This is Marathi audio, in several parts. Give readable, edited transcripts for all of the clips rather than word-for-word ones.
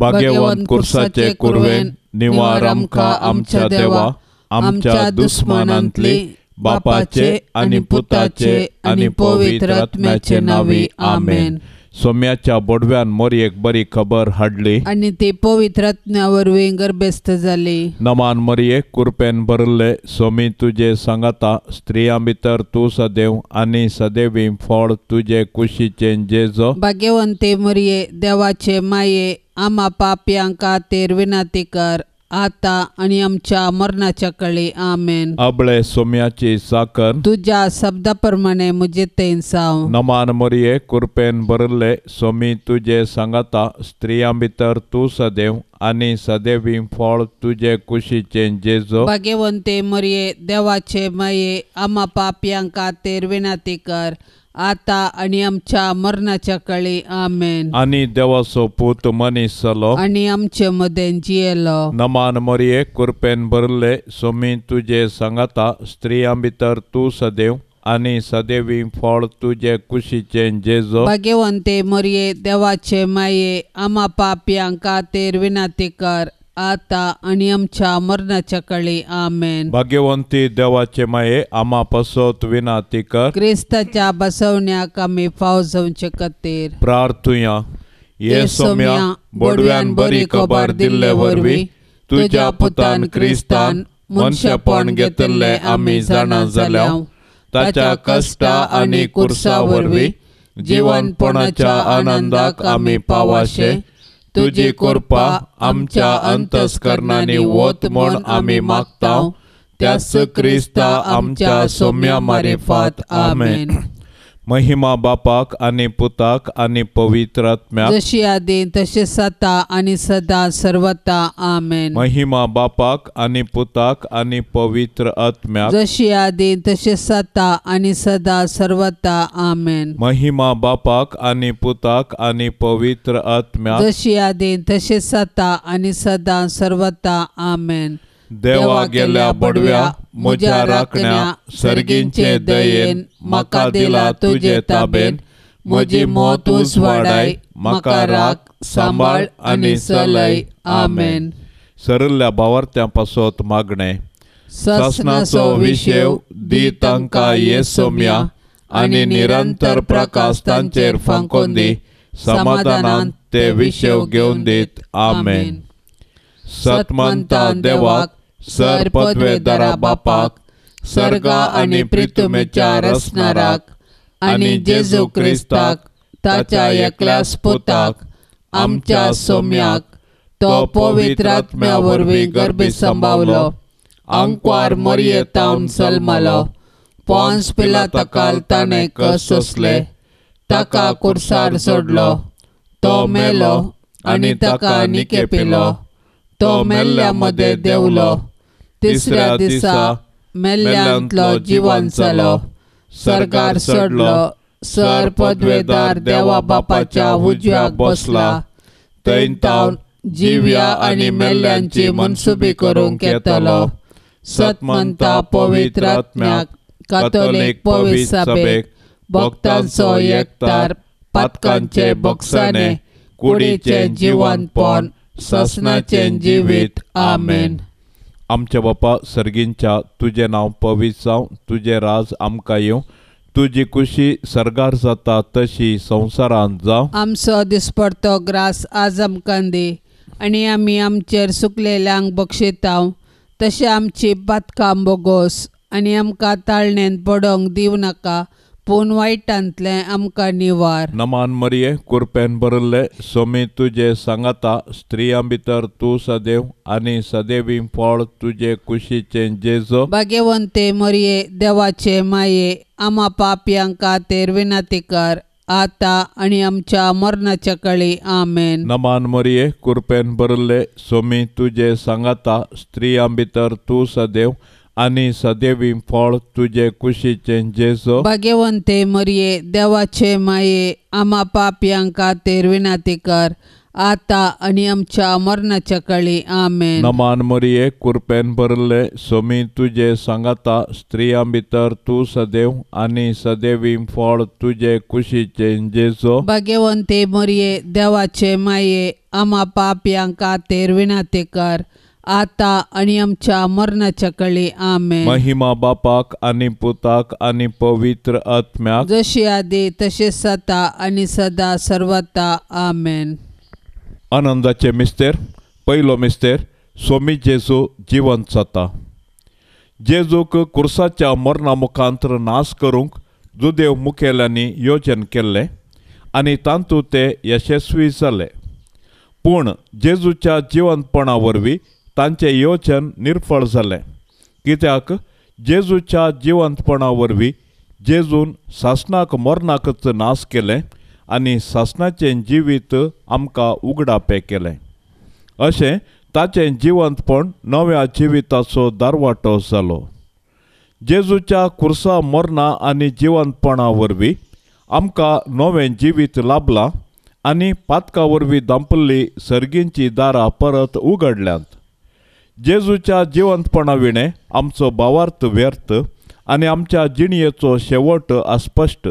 भाग्यवंत कुर्साचे कुरवेन निवार आमकां आमच्या देवा, आमच्या दुस्मनांतली बापाचे आणि पुताचे आणि पवित्र आत्म्याचे नावी आमेन. सोम्याच्या बोडव्यान मोरयेक बरी खबर हाडली आणि ती पवित्र आत्म्यावरवीं गर्भस्थ जाली. नमान मरिये कुरपेन भरले सोमी तुझे सांगाता स्त्रियां भितर तू सदैव आणि सदैवी फळ तुझे कुशीचे जेजो. भाग्यवंते मरिये देवाचे माये, आम्हा पाप्यांक खातीर विनंती कर, आता आणि आमच्या मरणाच्या काळी आमेन. अबळे सोम्याची साकर तुझ्या शब्दाप्रमाणे मुझे तेन साव. नमान मरिये कुरपेन भरले सोमी तुझे सांगाता स्त्रियां भितर तू सदैव आणि सदैवी फळ तुझे कुशीचे जेजो. भाग्यवंते मरिये देवाचे माये, आम्हा पाप्यांक खातीर विनंती कर, आता आणि आमच्या मरणाच्या काळी आमेन. आणि देवाचो पूत मनीस जालो आणि आमचे मदें जियेलो. नमान मरिये कुरपेन भरले सोमी तुझे सांगाता स्त्रियां भितर तू सदैव आणि सदैवी फळ तुझे कुशीचे जेजो. भाग्यवंते मरिये देवाचे माये, आम्हा पाप्यांक खातीर विनंती कर, आता आणि आमच्या मरणाच्या काळी आमेन. भाग्यवंती देवाचे माये, आम्हा पासत विनंती कर. क्रिस्ताच्या बसवण्याक आमी फाव जावचे खातीर प्रार्थुया. ये सोम्या बोडव्यान बरी खबर दिल्ले वरवीं तुझ्या पुतान क्रिस्तान मनशापण घेतले आमी जाणा जाल्याव, ताच्या कष्टा आणि कुर्सा वरवीं जीवनपणाच्या आनंदाक आमी पावाशे. तुझी कृपा आमच्या अंतस्करणांनी वत म्हूण आमी मागताव, त्याच क्रिस्ता आमच्या सोम्या मारिफात आमेन. महिमा बापाक आणि पुताक आणि पवित्र आत्म्याक, जशी आदी तसे सता आणि सदा सर्वता आमेन. महिमा बापाक आणि पुताक आणि पवित्र आत्म्याक, जशी आदी तसे सता आणि सदा सर्वता आमेन. महिमा बापाक आणि पुताक आणि पवित्र आत्म्याक, जशी आदी तसे सता आणि सदा सर्वता आमेन. देवा गेल्या बडव्या म्हज्या राखण्या सर्गींचे दयेन म्हाका दिला तुझे ताबेन. म्हजी मोत वाडाय, म्हाका राख सांबाळ आणि चलय आमेन. सरल्ल्या भावार्थ्यां पासत मागणे. ससनाचो विशेव दी तांकां ये सोम्या आणि निरंतर प्रकाश तांचेर फांकोन दी. समाधानान ते विशेव घेवन दीत आमेन. सतमंता देवाक, सर पदवेदारा बापाक, सर्गा आणि पृथ्वीच्या रचणाराक आणि जेजू क्रिस्ताक ताच्या एकल्याच पुताक आमच्या सोम्याक, तो पवित्र आत्म्या वरवीं गर्भी संभावलो, अंकवार मरियेतावन जल्मलो, पोंस पिलाताकाल ताणें कस सोंसले, ताका कुर्सार सोडलो, तो मेलो आणि ताका निकेपिलो, तो मेल्ल्या मध्ये देवलो, तिसऱ्या दिसा मेल्ल्यांतलो जिवंत जालो, सर्गार चडलो, सर पदवेदार देवा बापाच्या उजव्याक बसला, थंय तावन जिव्या आणि मेल्ल्यांची मनसुबी करूंक येतलो. सतमंता पवित्र आत्म्याक, कातोलीक पवित्र सभेक, भक्तांचो एकतार, पातकांचे बक्षाने, कुडीचे जिवंतपण, ससनाचे जिवीत आमेन. आमच्या बापा सर्गींच्या, तुझे नाव पवित्र जावं, तुझे राज आमकां येवं, तुझी खुशी सर्गार जाता तशी संवसारांत जावं. आमचो दिसपडतो ग्रास आज आमकां दी, आणि आमी आमचेर सुकलेल्यांक बक्षितांव, तशें आमची पातकां बोगोस, आनी आमकां ताळणेंत पडोंक दिवं नाका, पूण वायटांतलें आमकां निवार. नमान मरिये कुरपेन भरले सोमी तुझे सांगाता स्त्रियां भितर तू सदैव आणि सदैवी फळ तुझे कुशीचे जेजो. भाग्यवंते मरिये देवाचे माये, आम्हा पाप्यांक खातीर विनंती कर, आता आणि आमच्या मरणाच्या काळी आमेन. नमान मरिये कुरपेन भरले सोमी तुझे सांगाता स्त्रियां भितर तू सदैव आणि सदैवी फळ तुझे कुशीचे जेजो. भाग्यवंते मरिये देवाचे माये, आम्हा पाप्यांक खातीर विनंती कर, आता आणि आमच्या मरणाच्या काळी आमेन. नमान मरिये कृपेन भरले सोमी तुझे सांगाता स्त्रियां भितर तू सदैव आणि सदैवी फळ तुझे कुशीचे जेजो. भाग्यवंते मरिये देवाचे माये आम्हा पाप्यांक खातीर विनंती कर आता आणि आमच्या मरणाच्या काळी आमेन. महिमा बापाक आणि पुताक आणि पवित्र आत्म्याक जशी आधी तसेच आता आणि सदा सर्वता आमेन. आनंदाचे मिस्तेर. पयलो मिस्तेर सोमी जेजू जिवंत जाता. जेजूक कुर्साच्या मरणा मुखांतर नाश करूंक जुदेव मुखेल्यांनी योजन केल्लें आनी तांतूं ते यशस्वी जाले. पूण जेजूच्या जिवंतपणा वरवीं तांचें योजन निर्फळ जालें, कित्याक जेजूच्या जिवंतपणा वरवीं जेजून सासणाक मरणाकच नाश केलें आनी सासणाचें जिवीत आमकां उगडापे केलें. अशें ताचें जिवंतपण नव्या जिविताचो दारवाटो जालो. जेजूच्या कुर्सा मरणा आनी जिवंतपणा वरवीं आमकां नवें जिवीत लाभलां आनी पातका वरवीं दांपल्ली सर्गींची दारां परत उगडल्यांत. जेजूच्या जिवंतपणा विणें आमचो भावार्थ व्यर्थ आनी आमच्या जिणयेचो शेवट अस्पश्ट.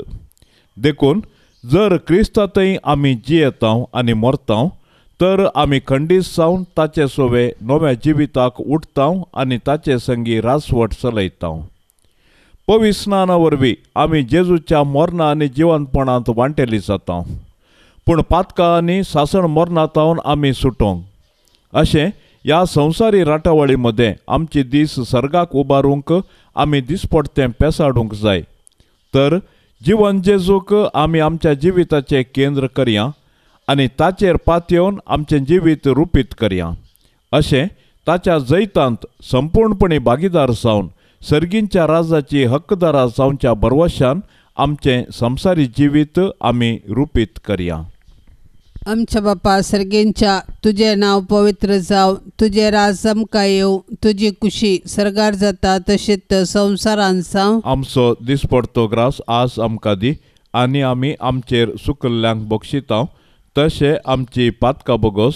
देखून जर क्रिस्तांतय आमी जियेतांव आनी मरतांव तर आमी खंडीत जावन ताचे सोवे नव्या जिविताक उठतांव आनी ताचे संगी रासवट चलयतांव. पवित्र स्नाना वरवीं आमी जेजूच्या मरणा आनी जिवंतपणांत वांटेली जातांव, पूण पातका आनी सासण मरणांतावन आमी सुटोंक. अशें ह्या संवसारी राटावळी मदें आमचे दीस सर्गाक उबारूंक आमी दिसपडतें पेसाडूंक जाय. तर जिवन जेजूक आमी आमच्या जिविताचें केंद्र करया आनी ताचेर पातयेवन आमचें जिवीत रुपीत करया. अशें ताच्या जैतांत संपूर्णपणी भागीदार जावन सर्गींच्या राजाची हक्कदारां जावच्या बरवशान आमचें संवसारी जिवीत आमी रुपीत करया. आमच्या बापा सर्गेंच्या तुझे नाव पवित्र जाव, तुझे राज आमकां येवं, तुजी खुशी सर्गार जाता तशीच संवसारांत जावं. आमचो दिसपडतो ग्रास आज आमकां दी आनी आमी आमचेर सुकल्ल्यांक बक्षितांव, तशें आमची पातकां बोगोस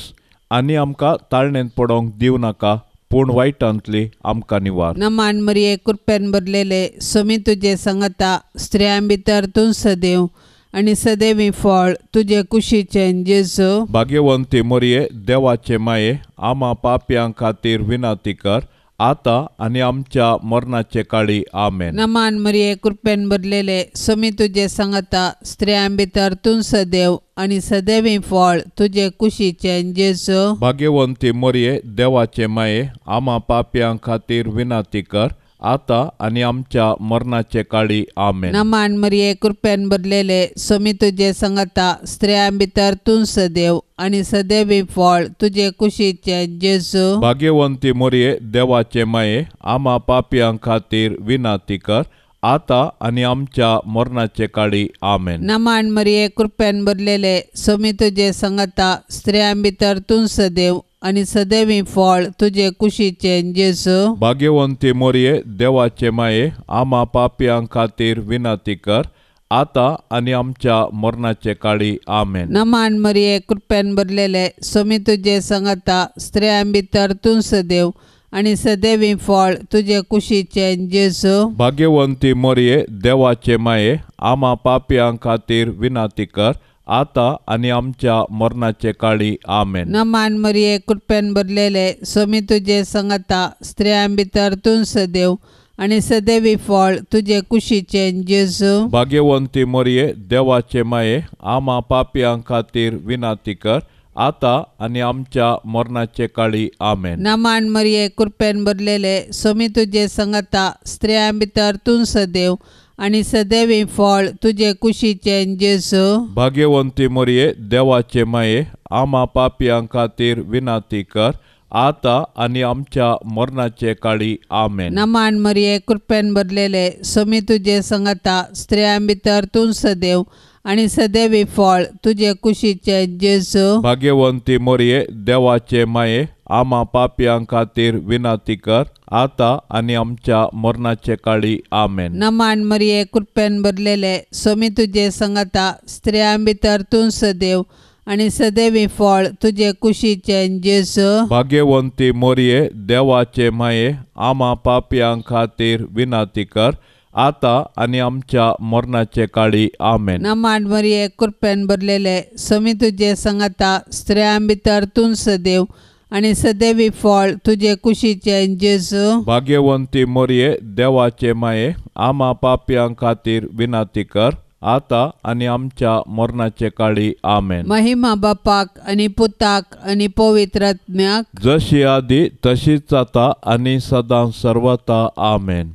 आनी आमकां ताळणेंत पडोंक दिव नाका, पूण वायटांतली आमकां निवार. नमान मरिये कृपेन भरलेले सोमी तुजे सांगता स्त्रियां भितर तूं सदैव आणि सदैवी फळ तुझे कुशीचें जेजू. भाग्यवंती मरिये देवाचे माये आम्हा पाप्यां खातीर विनंती कर आता आनी आमच्या मरणाचे काळी आमेन. नमान मरिये कृपेन भरलेले सोमी तुजे सांगता स्त्रियां भितर तूं सदैव आणि सदैवी फळ तुझे कुशीचें जेजू. भाग्यवंती मरिये देवाचे माये आम्हा पाप्यां खातीर विनंती कर आता आनी आमच्या मरणाचे काळी आमेन. नमान मरिये कृपेन भरलेले सोमी तुजे सांगता स्त्रियां भितर तूं सदैव आणि सदैवी फळ तुझे कुशीचें जेजू. भाग्यवंती मरिये देवाचे माये आम्हा पाप्यां खातीर विनंती कर आता आनी आमच्या मरणाचे काळी आमेन. नमान मरिये कृपेन भरलेले सोमी तुजे सांगता स्त्रियां भितर तूं सदैव आणि सदैवी फळ तुझे कुशीचें जेजू. भाग्यवंती मरिये देवाचे माये आम्हा पाप्यां खातीर विनंती कर आता आनी आमच्या मरणाचे काळी आमेन. नमान मरिये कृपेन भरलेले सोमी तुजे सांगता स्त्रियां भितर तूं सदैव आणि सदैवी फळ तुझे कुशीचें जेजू. भाग्यवंती मरिये देवाचे माये आम्हा पाप्यां खातीर विनंती कर आता आनी आमच्या मरणाचे काळी आमेन. नमान मरिये कृपेन भरलेले सोमी तुजे सांगता स्त्रियां भितर तूं सदैव आणि सदैवी फळ तुझे कुशीचें जेजू. भाग्यवंती मरिये देवाचे माये आम्हा पाप्यां खातीर विनंती कर आता आनी आमच्या मरणाचे काळी आमेन. नमान मरिये कृपेन भरलेले सोमी तुजे सांगता स्त्रियां भितर तूं सदैव आणि सदैवी फळ तुझे कुशीचें जेजू. भाग्यवंती मरिये देवाचे माये आम्हा पाप्यां खातीर विनंती कर आता आनी आमच्या मरणाचे काळी आमेन. नमान मरिये कृपेन भरलेले सोमी तुजे सांगता स्त्रियां भितर तूं सदैव आणि सदैवी फळ तुझे कुशीचें जेजू. भाग्यवंती मरिये देवाचे माये आम्हा पाप्यां खातीर विनंती कर आता आनी आमच्या मरणाचे काळी आमेन. नमान मरिये कृपेन भरलेले सोमी तुजे सांगता स्त्रियां भितर तूं सदैव आणि सदैवी फळ तुझे कुशीचे जेजू. भाग्यवंती मोरये देवाचे माये आम्हा पापियां खातीर विनाती कर आता आणि आमच्या मरणाचे काळी आमेन. नमाड मरिये कृपेन भरलेले समी तुझे संगता स्त्रियां भितर तूं सदैव आणि सदैवी फळ तुझे कुशीचे जेजू. भाग्यवंती मोरये देवाचे माये आम्हा पापियां खातीर विनाती कर आता आणि आमच्या मरणाचे काळी आमेन. महिमा बापाक आणि पुताक आणि पवित्र आत्म्याक जशी आधी तशीच आता आणि सदां सर्वता आमेन.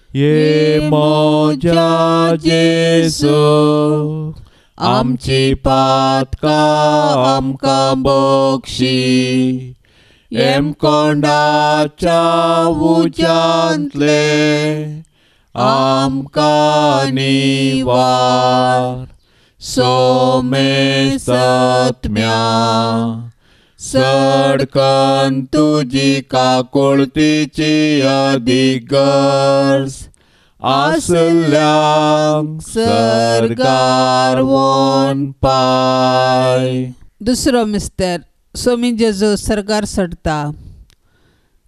ये मोजा जेजू आमची पातका आमकां बक्षी एम कोंडाच्या उज्यांतले आमकां निवार सोमे सत्म्या सडकन तुजी काकुळतीची अधिगर्ज आसल्यांक सरकार वोन पाय. दुसरो मिस्टर सोमी जेजू सरकार सडटा.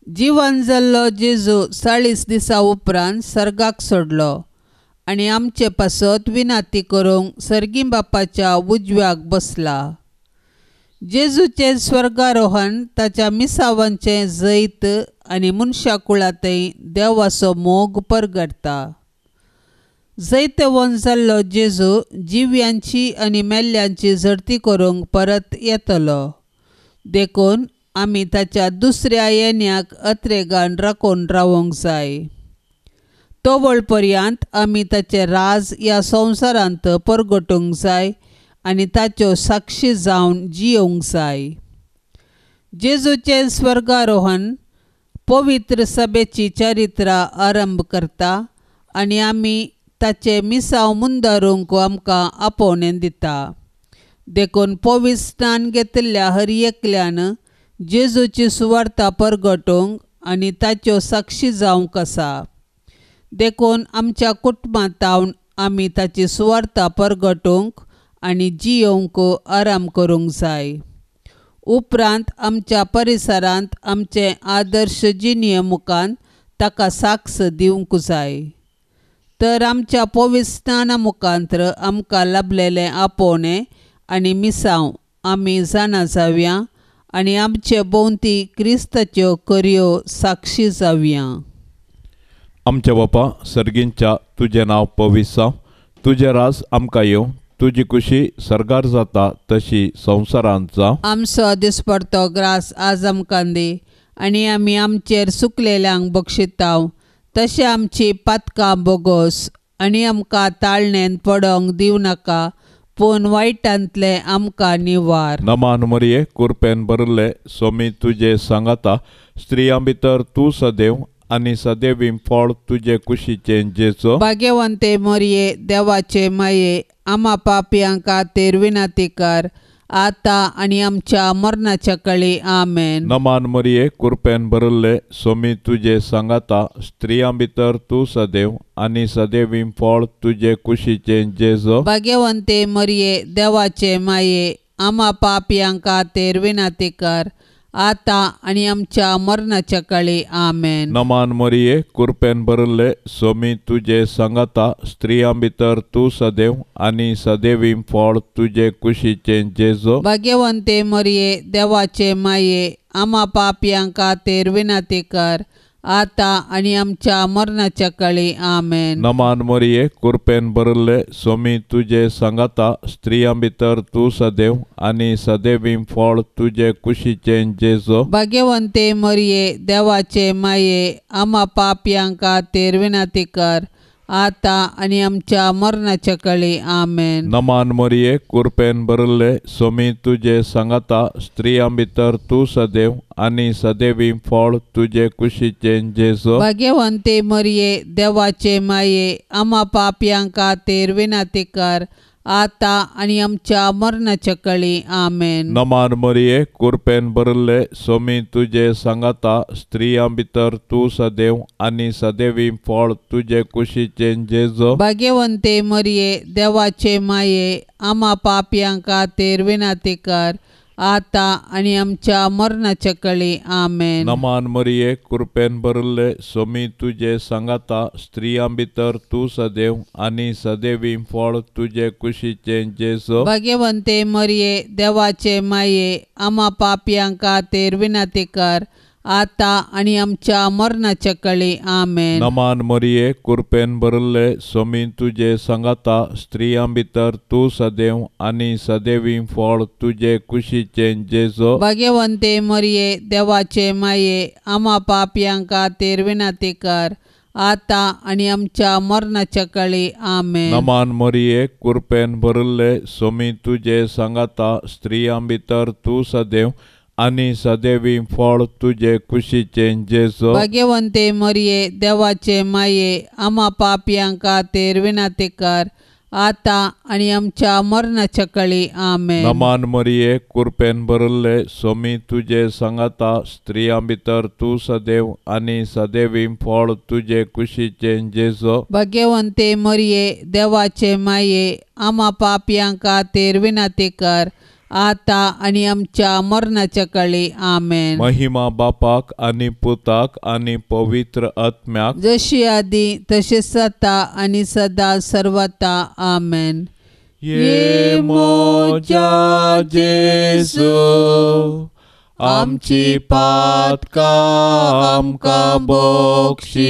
जीवन जाल्लो जेजू 40 दिसां उपरांत सर्गाक सोडलो आनी आमचे पासत विनाती करूंक सर्गी बापाच्या उजव्याक बसला. जेजूचे स्वर्गारोहण ताच्या मिसावांचे जैत आनी मनशा कुळांतय देवाचो मोग परगडटा. जैतवन जाल्लो जेजू जिव्यांची आनी मेल्ल्यांची झडती करूंक परत येतलो. देखून आमी ताच्या दुसऱ्या येण्याक अत्रेगान राखून रावूंक जाय. तोवळ पर्यंत आमी ताचे राज ह्या संवसारांत परगटूंक जाय आनी ताच्यो साक्षी जावन जियोंक जाय. जेजूचे स्वर्गारोहण पवित्र सभेची चरित्रां आरंभ करता आनी आमी ताचे मिसांव मुंदारूंक आमकां आपोवणें दिता. देखून पवित्र स्नान घेतिल्ल्या हर एकल्यान जेजूची सुवार्ता परगटूंक आनी ताच्यो साक्षी जावंक आसा. देखून आमच्या कुटुंबांत आमी ताची सुवार्ता परगटूंक आनी जियोंक आराम करूंक जाय. उपरांत आमच्या परिसरांत आमचे आदर्श जिणये मुखान ताका साक्ष दिवंक जाय. तर आमच्या पवित्र स्नाना मुखांत्र आमकां लाभलेलें आपोवणें आनी मिसांव आमी जाणा जावया आनी आमचे भोंवती क्रिस्ताच्यो कर्यो साक्षी जावया. आमच्या बापा सर्गींच्या तुझे नांव पवित्र जावं. तुझे राज आमकां येवं. तुजी कुशी सरगार जाता तशी संवसारांत जावं. आमचो दिसपडतो ग्रास आज आमकां दी आनी आमी आमचेर चुकलेल्यांक बक्षितांव तशें आमची पातकां बोगोस आनी आमकां ताळणेन पडोंक दिवं नाका पूण वायटांतले आमकां निवार. नमान मरिये कृपेन भरले सोमी तुजे सांगाता स्त्रियां भितर तूं सदैव आनी सदैवी फळ तुजे कुशीचे जेजू. भाग्यवंते मरिये देवाचे माये आम्हा पापियां खातीर विनाती कर आता आनी आमच्या मरणाच्या काळी आमेन. नमान मरिये कृपेन भरले सोमी तुजे सांगाता स्त्रियां भितर तूं सदैव आनी सदैवी फळ तुजे कुशीचे जेजू. भाग्यवंते मरिये देवाचे माये आम्हा पापियां खातीर विनाती कर आता आनी आमच्या मरणाच्या काळी आमेन. नमान मरिये कृपेन भरले सोमी तुजे सांगाता स्त्रियां भितर तूं सदैव आनी सदैवी फळ तुजे कुशीचे जेजू. भाग्यवंते मरिये देवाचे माये आम्हा पापियां खातीर विनाती कर आता आनी आमच्या मरणाच्या काळी आमेन. नमान मरिये कृपेन भरले सोमी तुजे सांगाता स्त्रियां भितर तूं सदैव आनी सदैवी फळ तुजे कुशीचे जेजू. भाग्यवंते मरिये देवाचे माये आम्हा पापियां खातीर विनाती कर आता आनी आमच्या मरणाच्या काळी आमेन. नमान मरिये कृपेन भरले सोमी तुजे सांगाता स्त्रियां भितर तूं सदैव आनी सदैवी फळ तुजे कुशीचे जेजू. भाग्यवंते मरिये देवाचे माये आम्हा पापियां खातीर विनाती कर आता आणि आमच्या मरणाच्या काळी आमेन. नमान मरिये कृपेन भरले स्वामी तुझे सांगाता स्त्रियां भितर तू सदैव आणि सदैवी फळ तुझे कुशीचे जेजो. भाग्यवंते मरिये देवाचे माये आम्हा पापियांका तेर विनाती कर आता आणि आमच्या मरणाच्या काळी आमेन. नमान मरिये कृपेन भरले स्वामी तुझे सांगाता स्त्रियां भितर तू सदैव आणि सदैवी फळ तुझे कुशीचे जेजो. भाग्यवंते मरिये देवाचे माये आम्हा पापियांका तेर विनाती कर आता आणि आमच्या मरणाच्या काळी आमेन. नमान मरिये कृपेन भरले स्वामी तुझे सांगाता स्त्रियां भितर तू सदैव आणि सदैवी फळ तुझे कुशीचे जेजो. भाग्यवंते मरिये देवाचे माये आम्हा पापियांका तेर विनाती कर आता आणि आमच्या मरणाच्या काळी आमेन. नमान मरिये कृपेन भरले स्वामी तुझे सांगाता स्त्रियां भितर तू सदैव आणि सदैवी फळ तुझे कुशीचे जेजो. भाग्यवंते मरिये देवाचे माये आम्हा पापियांका तेर विनाती कर आता आणि आमच्या मरणाच्या काळी आमेन. नमान मरिये कृपेन भरले स्वामी तुझे सांगाता स्त्रियां भितर तू सदैव आणि सदैवी फळ तुझे कुशीचे जेजो. भाग्यवंते मरिये देवाचे माये आम्हा पापियांका तेर विनाती कर आता आणि आमच्या मरणाच्या काळी आमेन. महिमा बापाक आणि पुताक आणि पवित्र आत्म्याक जशी आधी तशीच आता आणि सदा सर्वता आमेन. ये मोजा जेजू आमची पातका आमकां बोक्षी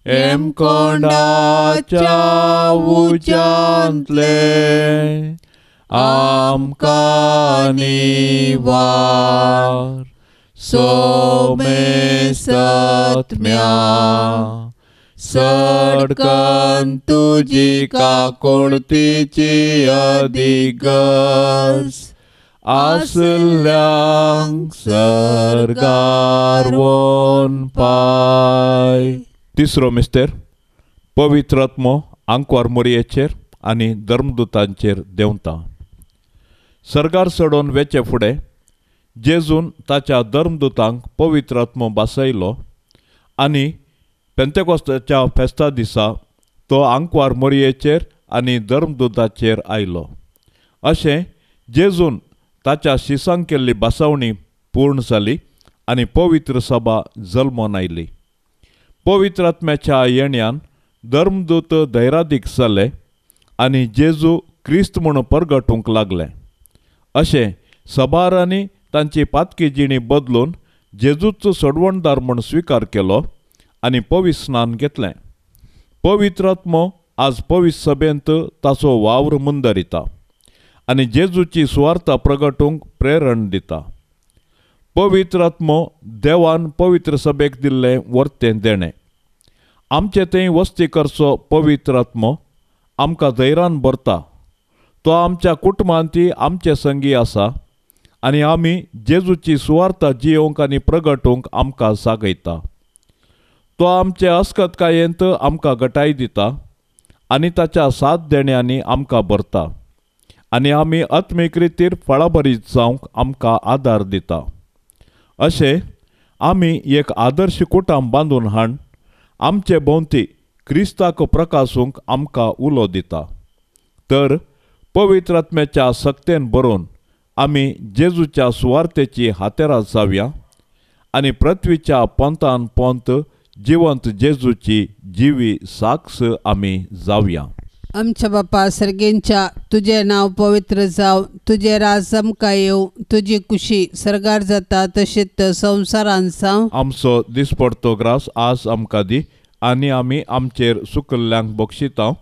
एम कोंडाच्या उजांतले आमकां निवार सोमे सत्म्या सडकन तुजी काकुळतीची अधिगस आसल्यांक सरगार वोन पाय. तिसरो मिस्तेर पवित्र आत्मो आंकवार मोरयेचेर आनी धर्मदूतांचेर देंवता. सरगार चडोवन वेचे फुडें जेजून ताच्या धर्मदूतांक पवित्र आत्मो बासयलो आनी पेंतेकोस्ताच्या फेस्ता दिसा तो आंकवार मोरयेचेर आनी धर्मदूताचेर आयलो. अशें जेजून ताच्या शिसांक केल्ली बासावणी पूर्ण जाली आनी पवित्र सभा जल्मोन आयली. पवित्र आत्म्याच्या येण्यान धर्मदूत धैर्यादीक जाले आनी जेजू क्रिस्त म्हूण परगटूंक लागले. अशें सभारांनी तांची पातकी जिणी बदलून जेजूचो सोडवणदार म्हूण स्विकार केलो आनी पवित्र स्नान घेतलें. पवित्र आत्मो आज पवित्र सभेंत ताचो वावर मुंदरिता आनी जेजूची सुवार्ता प्रगटूंक प्रेरण दिता. पवित्र आत्मो देवान पवित्र सभेक दिल्लें वर्तें देणें. आमचे थंय वस्ती करचो पवित्र आत्मो आमकां धैर्यान भरता. तो आमच्या कुटुंबांती आमचे संगी आसा आनी आमी जेजूची सुवार्ता जियोंक आनी प्रगटूंक आमकां सागयता. तो आमचे अस्खतकायेंत आमकां घटाय दिता आनी ताच्या साथ देण्यांनी आमकां भरता आनी आमी आत्मीक रितीर फळाभरीत जावंक आमकां आदार दिता. अशें आमी एक आदर्श कुटुंब बांदून हाड आमचे भोंवती क्रिस्ताक प्रकाशूंक आमकां उलो दिता. तर पवित्र आत्म्याच्या सक्तेन बरोवन आमी जेजूच्या सुवार्तेची हातेरां जावया आनी पृथ्वीच्या पोंतान पोंत जिवंत जेजूची जिवी साक्ष आमी जावया. आमच्या बापा सर्गेंच्या तुझे नाव पवित्र जाव, तुझे राज आमकां येवं, तुजी कुशी सरगार जाता तशीच संवसारान जावं. आमचो दिसपडतो ग्रास आज आमकां दी आनी आमी आमचेर सुकल्ल्यांक बक्षिता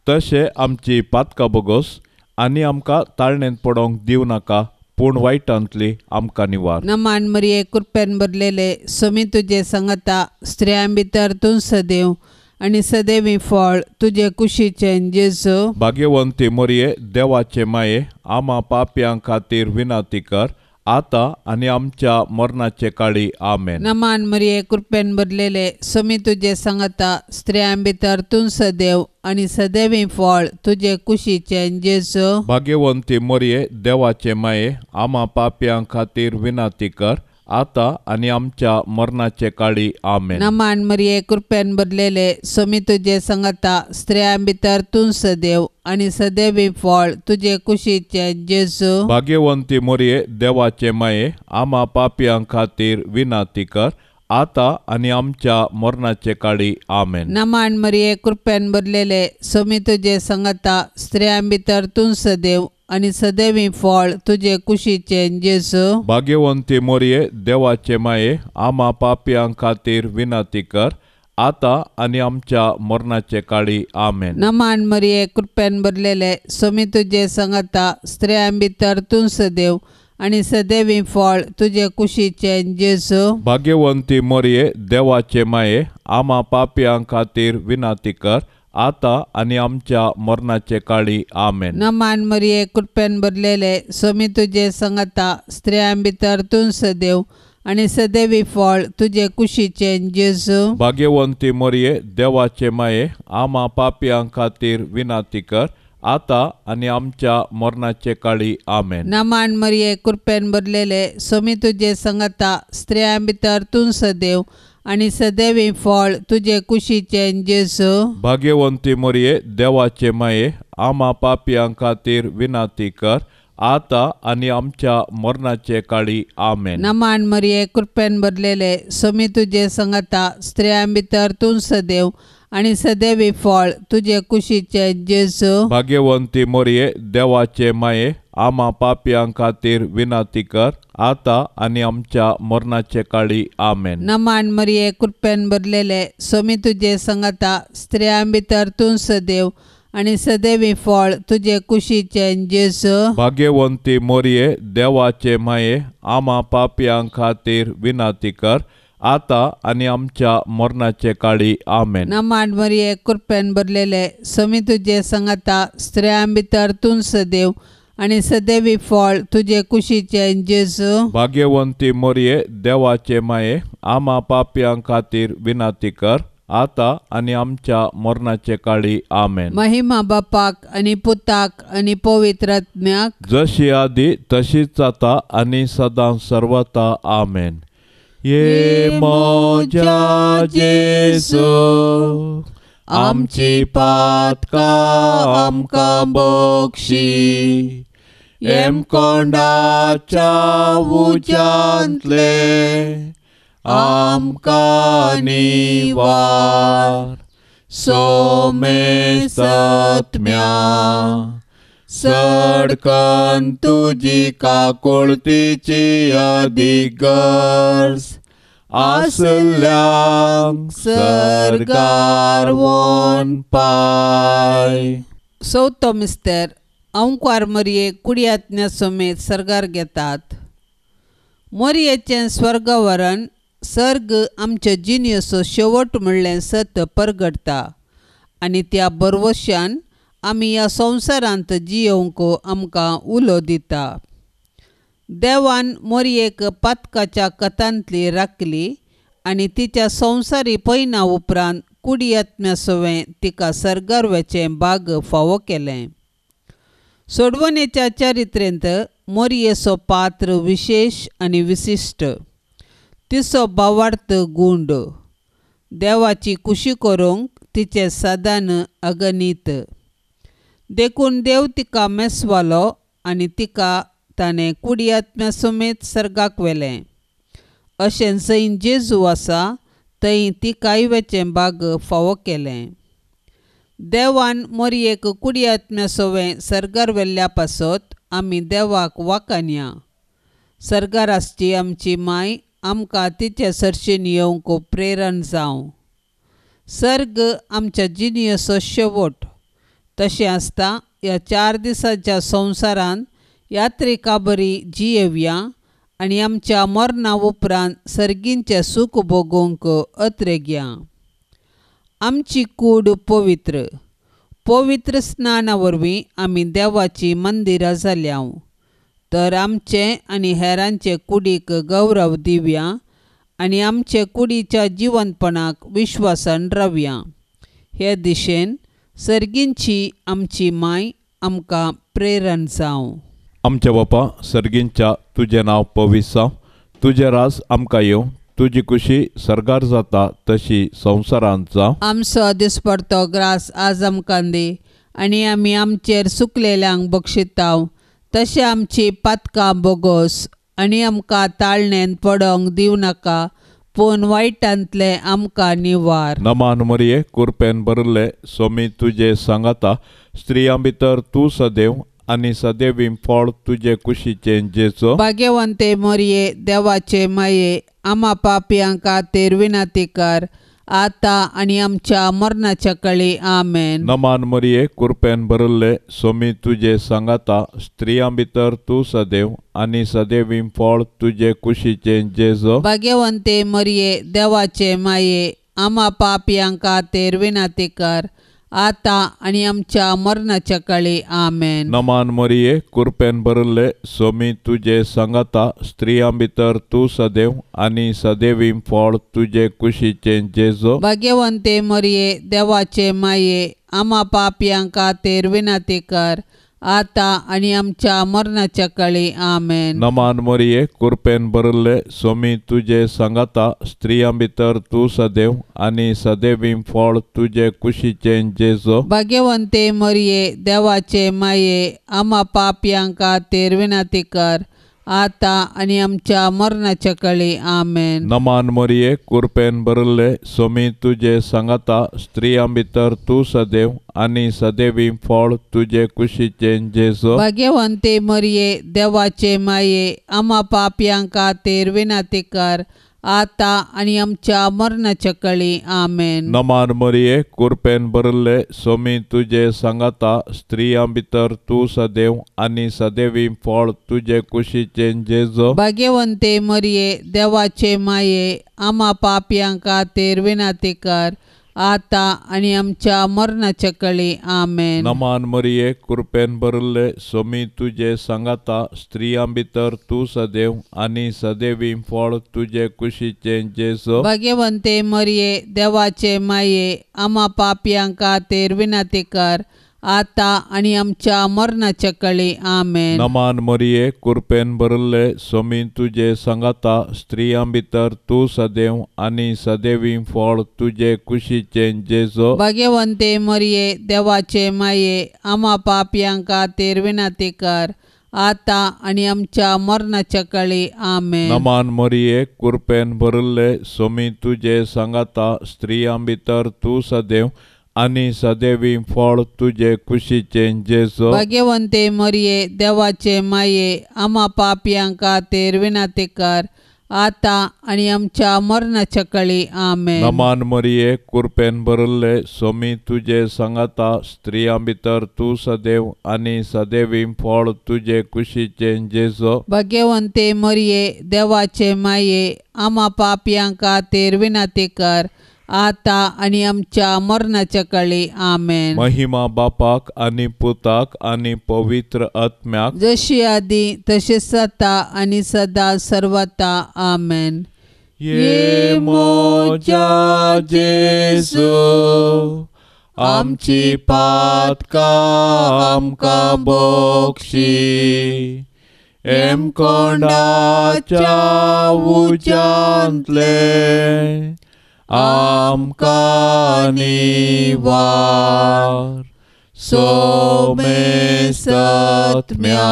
तशें आमची पातकां बोगोस आनी आमकां ताळणेंत पडोंक दिव नाका पूण वायटांतली आमकां निवार. नमान मरिये कृपेन भरलेले स्वामी तुजे सांगता स्त्रियां भितर तूं सदैव आनी सदैवी फळ तुजे कुशीचे जेजू. भाग्यवंती मोरये देवाचे माये आम्हा पाप्यां खातीर विनाती कर आता आणि आमच्या मरणाचे काळी आमेन. नमान मरिये कृपेन भरलेले समी तुझे सांगता स्त्रियां भितर तूं सदैव आणि सदैवी फळ तुझे कुशीचे जेजू. भाग्यवंती मरिये देवाचे माये, आम्हा पाप्यां खातीर विनंती कर, आता आणि आमच्या मरणाचे काळी आमेन. नमान मरिये कृपेन भरलेले समी तुझे सांगता स्त्रियां भितर तूं सदैव आणि सदैवी फळ तुझे कुशीचे जेजू. भाग्यवंती मरिये देवाचे माये, आम्हा पाप्यां खातीर विनंती कर, आता आणि आमच्या मरणाचे काळी आमेन. नमान मरिये कृपेन भरलेले समी तुझे सांगता स्त्रियां भितर तूं सदैव आणि सदैवी फळ तुझे कुशीचे जेजू. भाग्यवंती मरिये देवाचे माये, आम्हा पाप्यां खातीर विनंती कर, आता आणि आमच्या मरणाचे काळी आमेन. नमान मरिये कृपेन भरलेले समी तुझे सांगता स्त्रियां भितर तूं सदैव आणि सदैवी फळ तुझे कुशीचे जेजू. भाग्यवंती मरिये देवाचे माये, आम्हा पाप्यां खातीर विनंती कर, आता आणि आमच्या मरणाचे काळी आमेन. नमान मरिये कृपेन भरलेले समी तुझे सांगता स्त्रियां भितर तूं सदैव आणि सदैवी फळ तुझे कुशीचे जेजू. भाग्यवंती मरिये देवाचे माये, आम्हा पाप्यां खातीर विनंती कर, आता आणि आमच्या मरणाचे काळी आमेन. नमान मरिये कृपेन भरलेले समी तुझे सांगता स्त्रियां भितर तूं सदैव आणि सदैवी फळ तुझे कुशीचे जेजू. भाग्यवंती मरिये देवाचे माये, आम्हा पाप्यां खातीर विनंती कर, आता आणि आमच्या मरणाचे काळी आमेन. नमान मरिये कृपेन भरलेले समी तुझे सांगता स्त्रियां भितर तूं सदैव आणि सदैवी फळ तुझे कुशीचे जेजू. भाग्यवंती मरिये देवाचे माये, आम्हा पाप्यां खातीर विनंती कर, आता आणि आमच्या मरणाचे काळी आमेन. नमान मरिये कृपेन भरलेले समी तुझे सांगता स्त्रियां भितर तूं सदैव आणि सदैवी फळ तुझे कुशीचे जेजू. भाग्यवंती मरिये देवाचे माये, आम्हा पाप्यां खातीर विनंती कर, आता आणि आमच्या मरणाचे काळी आमेन. नमान मरिये कृपेन भरलेले समी तुझे सांगता स्त्रियां भितर तूं सदैव आणि सदैवी फळ तुझे कुशीचे जेजू. भाग्यवंती मरिये देवाचे माये, आम्हा पाप्यां खातीर विनंती कर, आता आणि आमच्या मरणाचे काळी आमेन. महिमा बापाक आणि पुताक आणि पवित्र आत्म्याक, जशी आधी तशीच आता आणि सदां सर्वता आमेन. ये मोजा जेसू, आमची पातकां आमकां बक्षी, एम कोंडाच्या उज्यांतले आमकां निवार. सोमे सत्म्या सडकन तुजी काकुळतीची अधिगर्स, आसल्यांक सरगार वोन पाय. चवथो मिस्तेर अंकार मरिये कुडियात्म्या समेत सर्गार घेतात. मरियेचें स्वर्गवरण सर्ग आमच्या जिणेचो शेवट म्हणलें सत्य परगडटा आनी त्या बरवश्यान आमी ह्या संवसारांत जियोवंक आमकां उलो दिता. देवान मरियेक पातकाच्या कथांतली राखली आनी तिच्या संवसारी पैना उपरांत कुडियात्म्या सवें तिका सर्गारवेचें भाग फावो केलें. सोडवणेच्या चरित्रेंत मरियेचो पात्र विशेष आनी विशिश्ट. तिचो भावार्थ गूंड. देवाची कुशी करूंक तिचे सदान अगणित. देखून देव तिका मेसवालो आनी तिका ताणें कुडियात्म्या समेत सर्गाक व्हेलें. अशें जंय जेजू आसा थंय तिकाय वेचें भाग फावो केलें. देवान मरियेक कुडियात्म्या सवें सर्गार व्हेल्ल्या पासत आमी देवाक वाखाणया. सर्गार आसची आमची माय आमकां तिचे सर्शेन येवंक प्रेरण जावं. सर्ग आमच्या जिणेचो शेवट. तशें आसता ह्या 4 दिसांच्या संवसारांत यात्रेका बरी जियेवया आनी आमच्या मरणा उपरांत सर्गींचें सूख भोगूंक अत्रेगया. आमची कूड पवित्र. पवित्र स्नाना वरवीं आमी देवाची मंदिरां जाल्याव. तर आमचे आनी हेरांचे कुडीक गौरव दिवया आनी आमचे कुडीच्या जिवंतपणाक विश्वासान रावया. हे दिशेन सर्गींची आमची माय आमकां प्रेरण जावं. आमच्या बापा सर्गींच्या तुजें नांव पवित्र जावं. तुजें राज आमकां येवं. तुजी खुशी सरगार जाता तशी संवसारांत जावं. आमचो दिसपडतो ग्रास आज आमकां दी आनी आमी आमचेर सुकलेल्यांक बक्षितांव. तशें आमची पातकां बोगोस आनी आमकां ताळणेन पडोंक दिवं नाका, पूण वायटांतले आमकां निवार. नमान मरिये कुरपेन भरले सोमी तुजे सांगाता. स्त्रियां भितर तूं सदैव आनी सदैवीं फळ तुजे कुशीचें जेजो. भाग्यवंते मरिये देवाचे माये आम्हा पापयांक खातीर विनंती कर, आतां आनी आमच्या मरणाच्या कळी. आमेन. नमान मरिये कुरपेन भरले सोमी तुजे सांगाता. स्त्रियां भितर तूं सदैव आनी सदैवीं फळ तुजे कुशीचें जेजो. भाग्यवंते मरिये देवाचे माये आम्हा पापयांक खातीर विनंती कर, आतां आनी आमच्या मरणाच्या कळी. आमेन. नमान मरिये कुरपेन भरले सोमी तुजे सांगाता. स्त्रियां भितर तूं सदैव आनी सदैवीं फळ तुजे कुशीचें जेजो. भाग्यवंते मरिये देवाचे माये आम्हा पापयांक खातीर विनंती कर, आतां आनी आमच्या मरणाच्या कळी. आमेन. नमान मरिये कुरपेन भरले सोमी तुजे सांगाता. स्त्रियां भितर तूं सदैव आनी सदैवीं फळ तुजे कुशीचें जेजो. भाग्यवंते मरिये देवाचे माये आम्हा पापयांक खातीर विनंती कर, आतां आनी आमच्या मरणाच्या कळी. आमेन. नमान मरिये कुरपेन भरले सोमी तुजे सांगाता. स्त्रियां भितर तूं सदैव आनी सदैवीं फळ तुजे कुशीचें जेजो. भाग्यवंते मरिये देवाचे माये आम्हा पापयांक खातीर विनंती कर, आतां आनी आमच्या मरणाच्या कळी. आमेन. नमान मरिये कुरपेन भरले सोमी तुजे सांगाता. स्त्रियां भितर तूं सदैव आनी सदैवीं फळ तुजे कुशीचें जेजो. भाग्यवंते मरिये देवाचे माये आम्हा पापयांक खातीर विनंती कर, आतां आनी आमच्या मरणाच्या कळी. आमेन. नमान मरिये कुरपेन भरले सोमी तुजे सांगाता. स्त्रियां भितर तूं सदैव आनी सदैवीं फळ तुजे कुशीचें जेजो. भाग्यवंते मरिये देवाचे माये आम्हा पापयांक खातीर विनंती कर, आतां आनी आमच्या मरणाच्या कळी. आमेन. नमान मरिये कुरपेन भरले सोमी तुजे सांगाता. स्त्रियां भितर तूं सदैव आनी सदैवीं फळ तुजे कुशीचें जेजो. भाग्यवंते मरिये देवाचे माये आम्हा पापयांक खातीर विनंती कर, आतां आनी आमच्या मरणाच्या कळी. आमेन. नमान मरिये कुरपेन भरले सोमी तुजे सांगाता. स्त्रियां भितर तूं सदैव आनी सदैवीं फळ तुजे कुशीचें जेजो. भाग्यवंते मरिये देवाचे माये आम्हा पापयांक खातीर विनंती कर, आतां आनी आमच्या मरणाच्या कळी. आमेन. नमान मरिये कुरपेन भरले सोमी तुजे सांगाता. स्त्रियां भितर तूं सदैव आनी सदैवीं फळ तुजे कुशीचें जेजो. भाग्यवंते मरिये देवाचे माये आम्हा पापयांक खातीर विनंती कर, आतां आनी आमच्या मरणाच्या कळी. आमेन. महिमा बापाक आनी पुताक आनी पवित्र आत्म्याक, जशी आदी तशीच जाता आनी सदां सर्वता. आमेन. ये मोच्या जेजू आमची पातकां आमकां बक्षी. एमकोंडाच्या उज्यांतले आमकां निवार. सोमे सत्म्या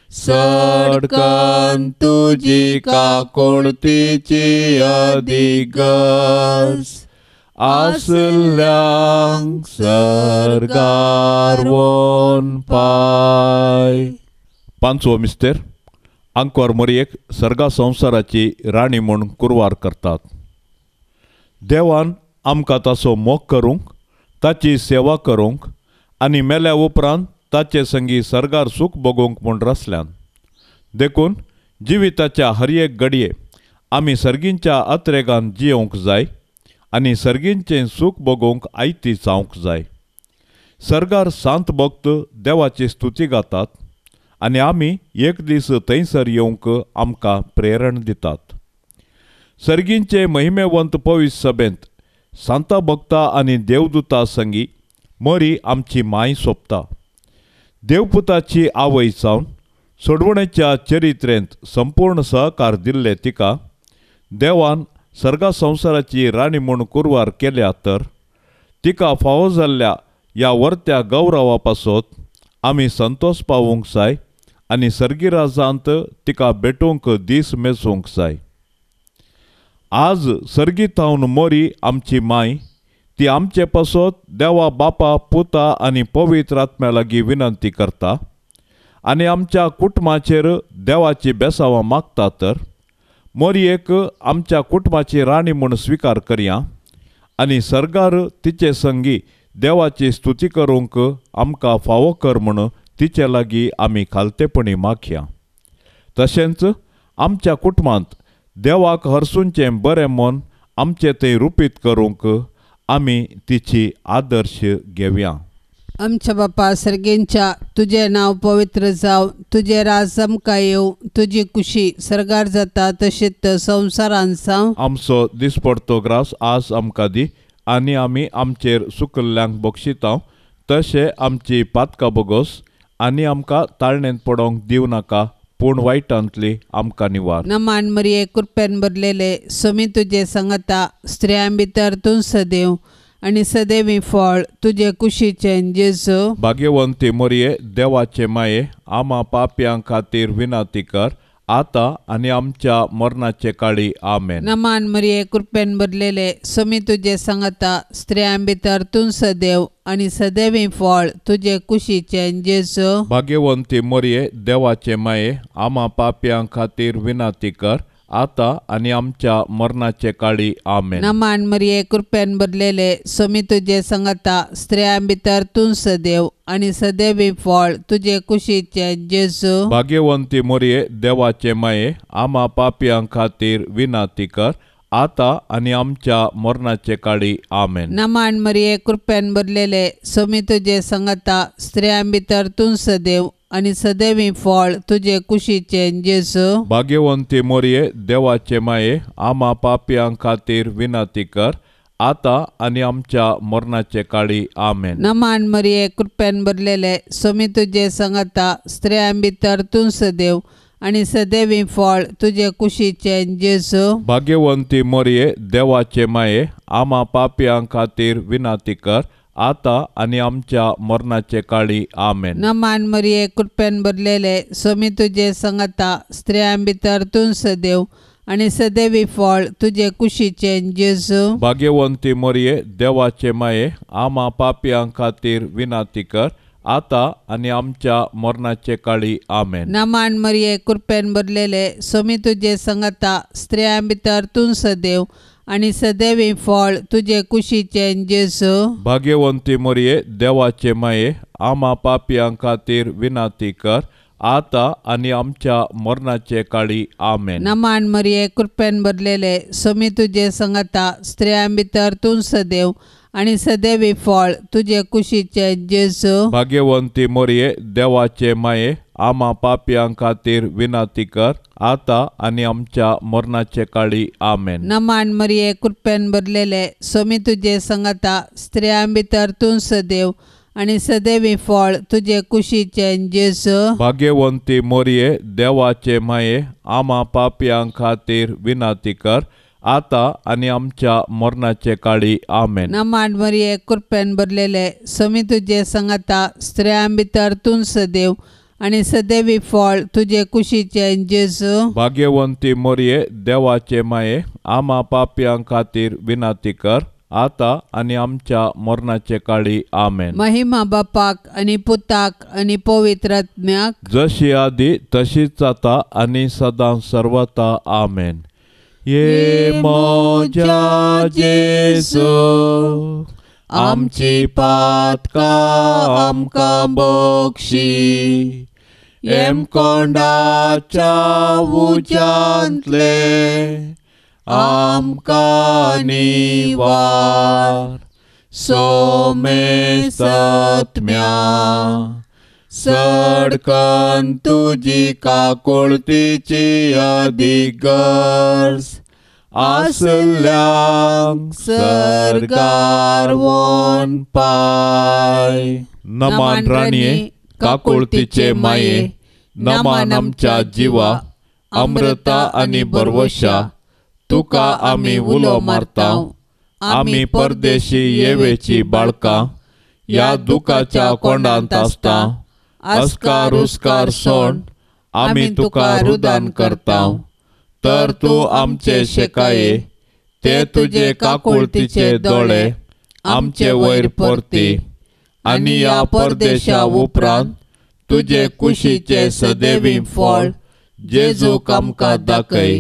सडकन तुजी काकुळतीची अधिगस. आसल्यांक सरगार वोन पाय. पांचवो मिस्तेर. आंकवार मरयेक सर्गा संवसाराची राणी म्हूण कुरवार करतात. देवान आमकां ताचो मोग करूंक, ताची सेवा करूंक आनी मेल्या उपरांत ताचे संगी सरगार सूख भोगूंक म्हूण रचल्यान. देखून जिविताच्या हर एक घडये आमी सर्गींच्या आत्रेगान जियोंक जाय आनी सर्गींचें सूख भोगूंक आयती जावंक जाय. सरगार सांत भक्त देवाची स्तुती गातात आनी आमी एक दीस थंयसर येवंक आमकां प्रेरण दितात. सर्गींचे महिमेवंत पवित्र सभेंत सांता भक्तां आनी देवदूतां संगी मरी आमची माय सोंपता. देवपुताची आवय जावन सोडवणेच्या चरित्रेंत संपूर्ण सहकार दिल्ले तिका देवान सर्गा संवसाराची राणी म्हूण कुरवार केल्या, तर तिका फावो जाल्ल्या ह्या वर्त्या गौरवा पासत आमी संतोश पावूंक जाय आनी सर्गीराजांत तिका भेटूंक दीस मेजूंक जाय. आज सर्गीत हांवन मोरी आमची माय ती आमचे पासत देवा बापा पुता आनी पवित्र आत्म्या लागीं विनंती करता आनी आमच्या कुटुंबाचेर देवाची बेसावां मागता, तर मोरयेक आमच्या कुटुंबाची राणी म्हूण स्विकार करया आनी सर्गार तिचे संगी देवाची स्तुती करूंक आमकां फावो कर म्हूण तिचे लागीं आमी खालतेपणी मागया. तशेंच आमच्या कुटुंबांत देवाक हरसूंचें बरें मन आमचें थंय रुपीत करूंक आमी तिची आदर्श घेवया. आमच्या बापा सर्गेंच्या तुझे नांव पवित्र जावं, तुझे राज आमकां येवं, तुजी खुशी सर्गार जाता तशीच संवसारांत जावं. आमचो दिसपडतो ग्रास आज आमकां दी आनी आमी आमचेर सुकल्ल्यांक बक्षितांव, तशें आमची पातकां बोगोस आनी आमकां ताळणेंत पडोंक दिव नाका, पूण वायटांतली आमकां निवार. नमान मरिये कृपेन भरलेले समी तुजे सांगता, स्त्रियां भितर तूं सदैव आनी सदैवी फळ तुजे कुशीचें जेजू. भाग्यवंती मोरये देवाचे माये आमा पाप्यां खातीर विनंती कर, आतां आनी आमच्या मरणाचे काळी आमेन. नमान मरिये कृपेन भरलेले समी तुजे सांगता, स्त्रियां भितर तूं सदैव आनी सदैवी फळ तुजे कुशीचें जेजू. भाग्यवंती मोरये देवाचे माये आमा पाप्यां खातीर विनंती कर, आतां आनी आमच्या मरणाचे काळी आमेन. नमान मरिये कृपेन भरलेले समी तुजे सांगता, स्त्रियां भितर तूं सदैव आनी सदैवी फळ तुजे कुशीचें जेजू. भाग्यवंती मोरये देवाचे माये आमा पाप्यां खातीर विनंती कर, आतां आनी आमच्या मरणाचे काळी आमेन. नमान मरिये कृपेन भरलेले समी तुजे सांगता, स्त्रियां भितर तूं सदैव आनी सदैवी फळ तुजे कुशीचें जेजू. भाग्यवंती मोरये देवाचे माये आमा पाप्यां खातीर विनंती कर, आतां आनी आमच्या मरणाचे काळी आमेन. नमान मरिये कृपेन भरलेले समी तुजे सांगता, स्त्रियां भितर तूं सदैव आनी सदैवी फळ तुजे कुशीचें जेजू. भाग्यवंती मोरये देवाचे माये आमा पाप्यां खातीर विनंती कर, आतां आनी आमच्या मरणाचे काळी आमेन. नमान मरिये कृपेन भरलेले समी तुजे सांगता, स्त्रियां भितर तूं सदैव आनी सदैवी फळ तुजे कुशीचें जेजू. भाग्यवंती मोरये देवाचे माये आमा पाप्यां खातीर विनंती कर, आतां आनी आमच्या मरणाचे काळी आमेन. नमान मरिये कृपेन भरलेले समी तुजे सांगता, स्त्रियां भितर तूं सदैव आनी सदैवी फळ तुजे कुशीचें जेजू. भाग्यवंती मोरये देवाचे माये आमा पाप्यां खातीर विनंती कर, आतां आनी आमच्या मरणाचे काळी आमेन. नमान मरिये कृपेन भरलेले समी तुजे सांगता, स्त्रियां भितर तूं सदैव आनी सदैवी फळ तुजे कुशीचें जेजू. भाग्यवंती मोरये देवाचे माये आमा पाप्यां खातीर विनंती कर, आतां आनी आमच्या मरणाचे काळी आमेन. नमान मरिये कृपेन भरलेले समी तुजे सांगता, स्त्रियां भितर तूं सदैव आनी सदैवी फळ तुजे कुशीचें जेजू. भाग्यवंती मोरये देवाचे माये आमा पाप्यां खातीर विनंती कर, आतां आनी आमच्या मरणाचे काळी आमेन. नमान मरिये कृपेन भरलेले समी तुजे सांगता, स्त्रियां भितर तूं सदैव आनी सदैवी फळ तुजे कुशीचें जेजू. भाग्यवंती मोरये देवाचे माये आमा पाप्यां खातीर विनंती कर, आतां आनी आमच्या मरणाचे काळी आमेन. महिमा बापाक आनी पुताक आनी पवित्र आत्म्याक, जशी आदी तशीच आता आनी सदां सर्वता आमेन. ये मोज्या जेसू आमची पातकां आमकां बक्षी, एम कोंडाच्या उज्यांतले आमकां निवार. सोमे सत्म्या सडकन तुजी काकुळतीची अधिक गरज आसल्यांक सरगार वोन पाय. नमान राणये काकुळतीचे माये, नमान आमच्या जिवा, अमृता आनी बरवशा, तुका आमी उलो मारताव. आमी परदेशी येवेची बाळकां, या दुखाच्या कोंडांत आसता. अस्कार उस्कार सोड, आमी तुका रुदान करताव. तर तूं आमचे शेकाये, ते तुजे काकुळतीचे दोळे आमचे वयर परती. आनी या परदेशा उपरांत तुजे कुशीचे सदैवी फळ जेजूक आमकां दाखय.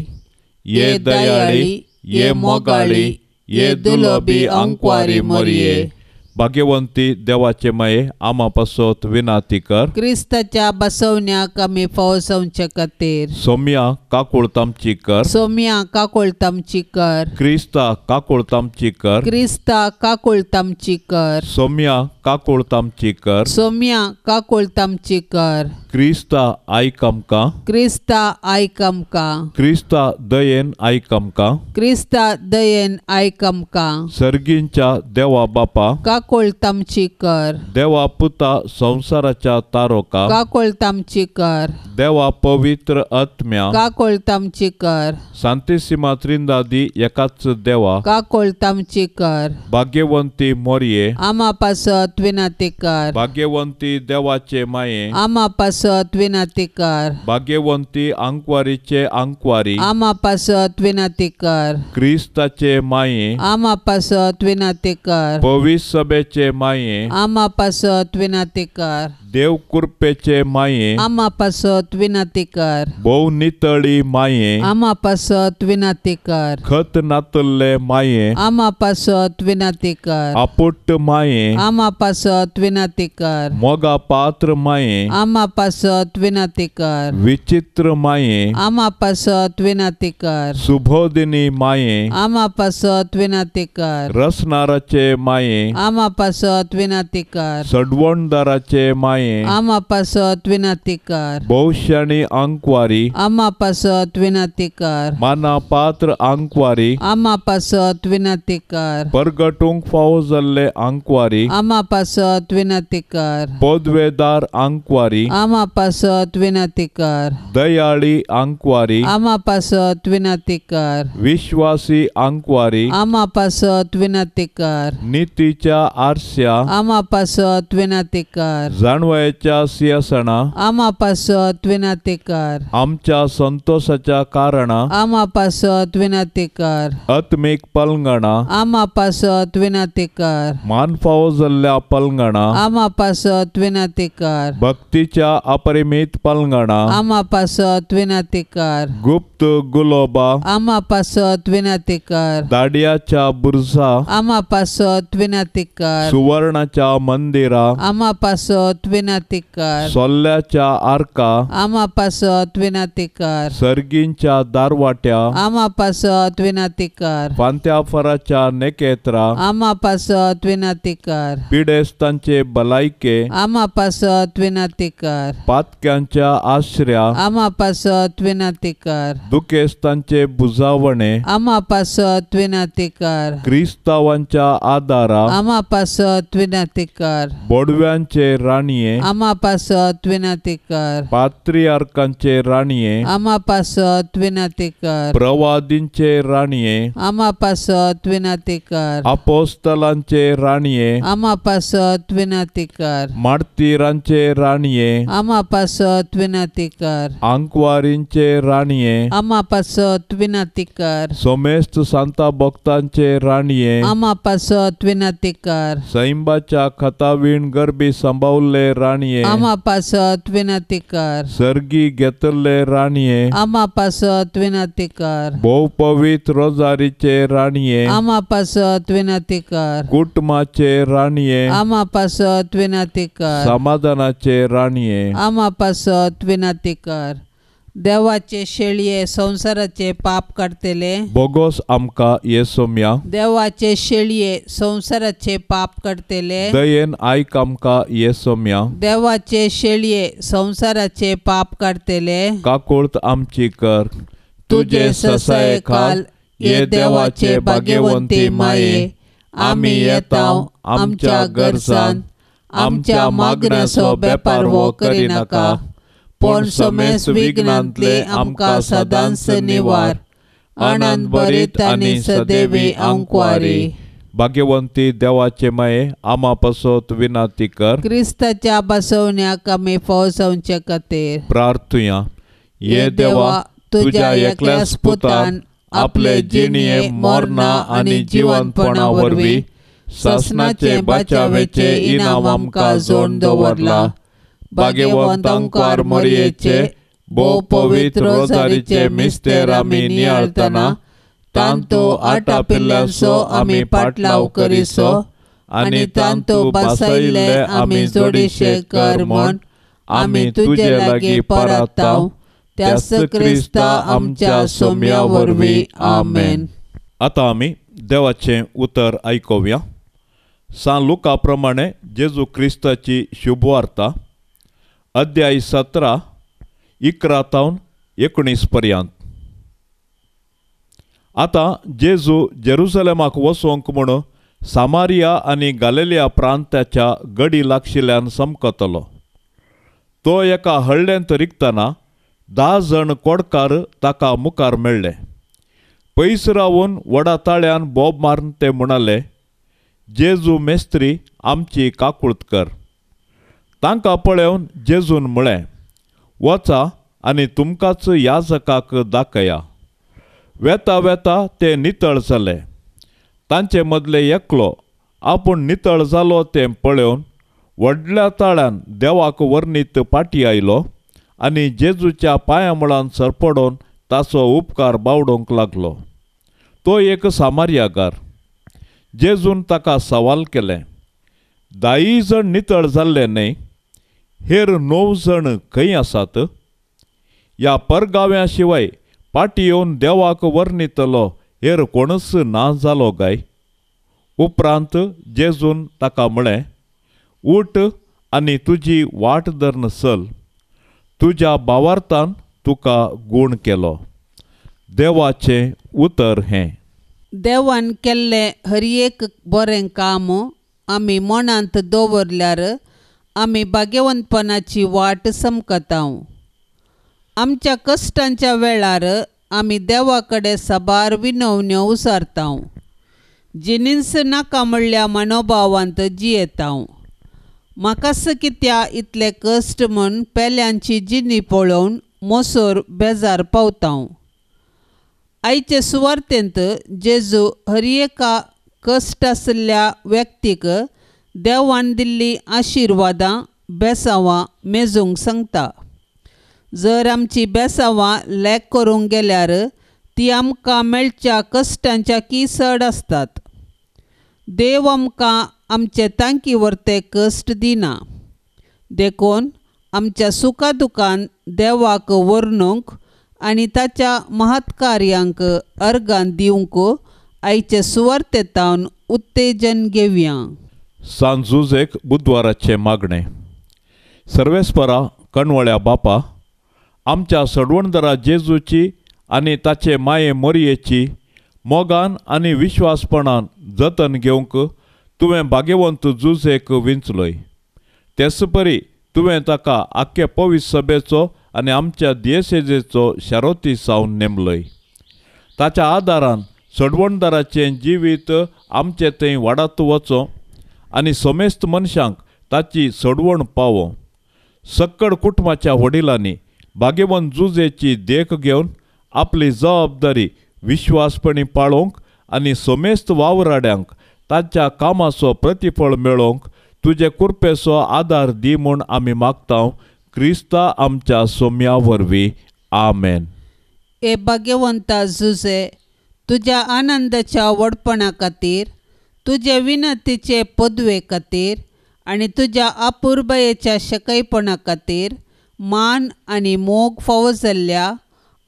ये दयाळी, ये मोगाळी, ये दुलोबी अंकवारी मरिये. भाग्यवंती देवाचे माये, आमा पासत विनाती कर. क्रिस्ताच्या बसवण्याक आमी फावोसवचे खातीर सोम्या काकुळतामची कर. सोम्या काकुळतामची कर. क्रिस्ता काकुळतामची कर. क्रिस्ता काकुळतामची कर. सोम्या काकुळतामची कर. सोम्या काकुळतामची कर. क्रिस्ता आयक आमकां. क्रिस्ता आयक आमकां. क्रिस्ता दयेन आयक आमकां. क्रिस्ता दयेन आयक आमकां. सर्गींच्या देवा बापा काकुळतामची कर. देवा पुता संसाराच्या तारोका, काकुळतामची कर. देवा पवित्र आत्म्या, काकुळतामची कर. सांतिसिमा त्रिंदादी एकाच देवा, काकुळतामची कर. भाग्यवंती मोरये, आमा पासत विनाती कर. भाग्यवंती देवाचे माये, आमा पासत विनाती कर. भाग्यवंती अंकवारीचे अंकवारी, आमा पासत विनाती कर. क्रिस्ताचे माये, आमा पासत विनाती कर. पवित्र सभेचे माये, आमा पासत विनाती कर. देव कृपेचे माये, आमा पासत विनाती कर. भोव नितळी माये, आमा पासत विनाती कर. खत नातल्ले माये, आमा पासत विनाती कर. आपुट्ट माये, आमा पासत विनाती कर. मोगा पात्र माये, आमा पासत विनाती कर. विचित्र माये, आमा पासत विनाती कर. सुबोधिनी माये, आमा पासत विनाती कर. रसनाराचे माये, आमा पासत विनाती कर. सडवणदाराचे माये, आमा पासत विनाती कर. भविष्याणी अंकवारी, आमा पासत विनाती कर. माना पात्र अंकवारी, आमा पासत विनाती कर. परगटूंक फावो जाल्ले अंकवारी, आमा पासत विनाती कर. पदवेदार अंकवारी, आमा पासत विनाती कर. दयाळी अंकवारी, आमा पासत विनाती कर. विश्वासी अंकवारी, आमा पासत विनाती कर. नीतीच्या आरस्या, आमा पासत विनाती कर. जाणवयाच्या सिंहासना, आमा पासत विनाती कर. आमच्या संतोषाच्या कारणा, आमा पासत विनाती कर. आत्मिक पलंगणा, आमा पासत विनाती कर. मान फावो जाल्ल्या पलंगणा, आमा पासत विनाती कर. भक्तीच्या अपरिमित पलंगणा, आमा पासत विनाती कर. गुप्त गुलोबा, आमा पासत विनाती कर. दाडियाच्या बुरसा, आमा पासत विनाती कर. सुवर्णाच्या मंदिरा, आमा पासत विनाती कर. सोल्ल्याच्या आर्का, आमा पासत विनाती कर. सर्गींच्या दारवाट्या, आमा पासत विनाती कर. पांत्याफराच्या नेकेत्रा, आमा पासत विनाती कर. पिडेस्तांचे भलायके, आमा पासत विनाती कर. पातक्यांच्या आश्र्या, आमा पासत विनाती कर. दुखेस्तांचे बुजावणे, आमा पासत विनाती कर. क्रिस्तावांच्या आदारा, आमा पासत विनाती कर. बोडव्यांचे राणये, आमा पासत विनाती कर. पात्रियार्कांचे राणये, आमा पासत विनाती कर. प्रवादींचे राणये, आमा पासत विनाती कर. अपोस्तलांचे राणये, आमा पासत विनाती कर. मार्तिरांचे राणये, आमा पासत विनाती कर. अंकवारींचे राणये, आमा पासत विनाती कर. सोमेस्त सांता भक्तांचे राणये, आमा पासत विनाती कर. सैंबाच्या खतावीण गरबी सांभाळले राणये, आमा पासत विनाती कर. सर्गी घेतले राणये, आमा पासत विनाती कर. भोव पवित्र रोजारीचे राणये, आमा पासत विनाती कर. कुटुंबाचे राणये, आमा पासत विनाती कर. समाधानाचे राणये, आमा पासत विनाती कर. देवाचे शेळये संसाराचे पाप काडतले. बोगोस आमकां येसोम्या. देवाचे शेळये संसाराचे पाप काडतले. दयेन आयक आमकां येसोम्या. देवाचे शेळये संसाराचे पाप काडतले. काकुळत आमची कर. तुझे ससाये खाल ये देवाचे भाग्यवंती माये. आमी येताव आमच्या गरजान आमच्या मागण्याचो बेपार वो करिनाका. पण सोमेस विघ्नांतले आमकां सदांच निवार. आनंद बरीत आनी सदैवी आंकवारी. भाग्यवंती देवाचे माये आमा पासोत विनाती कर. क्रिस्ताच्या बसवण्याक आमी फाव जावचे खातीर प्रार्थुया. ये देवा तुझ्या एकल्याच पुतान आपले जिणये मोरणा आनी जिवंतपणा वरवीं ससनाचे बचावेचे इनाम आमकां जोड दवरला. भाग्यवंत अंकार मरियेचे भोव पवित्र रोजारीचे मिस्तेर आमी नियाळतना तांतू आटा पिल्ल्यांचो आमी पाटलाव करिसो आनी तांतू बसयल्ले आमी जोडिशे कर म्हूण आमी तुजे लागीं परताव. त्यास क्रिस्ता आमच्या सोम्या वरवीं. आमेन. आतां आमी देवाचें उतर आयकुया. सान लुका प्रमाणे जेजू क्रिस्ताची शुभवार्ता अध्याय 17 11-19 पर्यंत. आतां जेजू जेरुसलेमाक वचोंक म्हूण सामारिया आनी गालिलिया प्रांताच्या गडी लागशिल्ल्यान समकतलो. तो एका हळ्ळेंत रिगतना 10 जण कोडकार ताका मुखार मेळ्ळे. पयस रावून व्हडा ताळ्यान बोब मारून ते म्हणले, जेजू मेस्त्री आमची काकुळत कर. तांकां पळोवन जेजून म्हळें, वचा आनी तुमकांच याजकाक दाखया. वेता वेता ते नितळ जाले. तांचे मदले एकलो आपूण नितळ जालो तें पळोवन व्हडल्या ताळ्यान देवाक वर्णीत फाटीं आयलो आनी जेजूच्या पांयां मुळान सरपडोवन ताचो उपकार बावडोवंक लागलो. तो एक सामारियाकार. जेजून ताका सवाल केलें, 10 जण नितळ जाल्ले न्हय, हेर 9 जण खंय आसात? ह्या परगाव्या शिवाय फाटीं येवन देवाक वर्णितलो हेर कोणच ना जालो काय? उपरांत जेजून ताका म्हळें, उठ आनी तुजी वाट धरून चल. तुज्या भावार्थान तुका गूण केलो. देवाचें उतर हें. देवान केल्लें हर एक बरें काम आमी मनांत दवरल्यार आमी भाग्यवंतपणाची वाट समकताव. आमच्या कश्टांच्या वेळार आमी देवा कडेन साबार विनवण्यो उसारताव. जिनिस नाका म्हणल्या मनोभावांत जियेताव. म्हाकाच कित्या इतले कश्ट म्हूण पेल्यांची जिणी पळोवन मोसोर बेजार पावताव. आयचे सुवार्तेंत जेजू हर एका कश्ट आसल्या व्यक्तीक देवान दिल्ली आशिर्वादां बेसांवां मेजूंक सांगता. जर आमची बेसांवां लेख करूंक गेल्यार ती आमकां मेळच्या कश्टांच्या किसड आसतात. देव आमकां आमचे तांकी व्हरते कश्ट दिना. देखून आमच्या सुखादुखान देवाक वर्णूंक आनी ताच्या महत्कार्यांक अर्गां दिवंक आयचे सुवार्तेंतावन उत्तेजन घेवया. सांजुजेक बुधवाराचे मागणे. सर्वेस्परा कणवळ्या बापा, आमच्या सडवणदरा जेजूची आनी ताचे माये मोरयेची मोगान आनी विश्वासपणान जतन घेवंक तुवें भाग्यवंत जुजेक विंचलोय. तेच परी तुवें ताका आख्खे पवित्र सभेचो आनी आमच्या दियेसेजेचो शारोती सावन नेमलोय. ताच्या आदारान सडवणदाराचें जिवीत आमचे थंय वाडत वचो आनी समेस्त मनशांक ताची सडवण पावो. सक्कड कुटुंबाच्या वडिलांनी भाग्यवंत जुजेची देख घेवन आपली जबाबदारी विश्वासपणी पाळोवंक आनी समेस्त वावराड्यांक ताच्या कामाचो प्रतिफळ मेळोवंक तुजे कृपेचो आदार दी म्हूण आमी मागतांव. क्रिस्ता आमच्या सोम्या वरवीं. आमेन. ए भाग्यवंता जुजे, तुज्या आनंदाच्या व्हडपणा खातीर, तुजे विनतीचे पदवे खातीर आनी तुज्या अपुर्बयेच्या शकयपणा खातीर मान आनी मोग फावो जाल्ल्या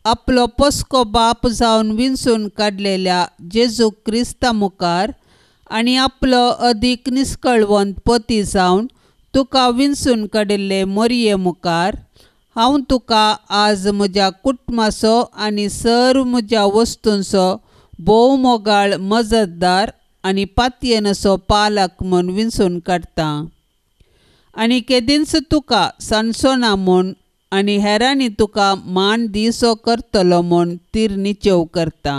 आपलो पस्को बाप जावन विंचून काडलेल्या जेजू क्रिस्ता मुखार आनी आपलो अदीक निश्कळवंत पती जावन तुका विंचून काडिल्ले मोरये मुखार हांव तुका आज म्हज्या कुटुंबाचो आनी सर्व म्हज्या वस्तूंचो भोव मोगाळ मजतदार आनी पातयेनसो पालक म्हूण विंचून काडटां. आनी केदींच तुका सांडचो ना म्हूण आनी हेरांनी तुका मान दिसो करतलो म्हूण तिर निचेव करता.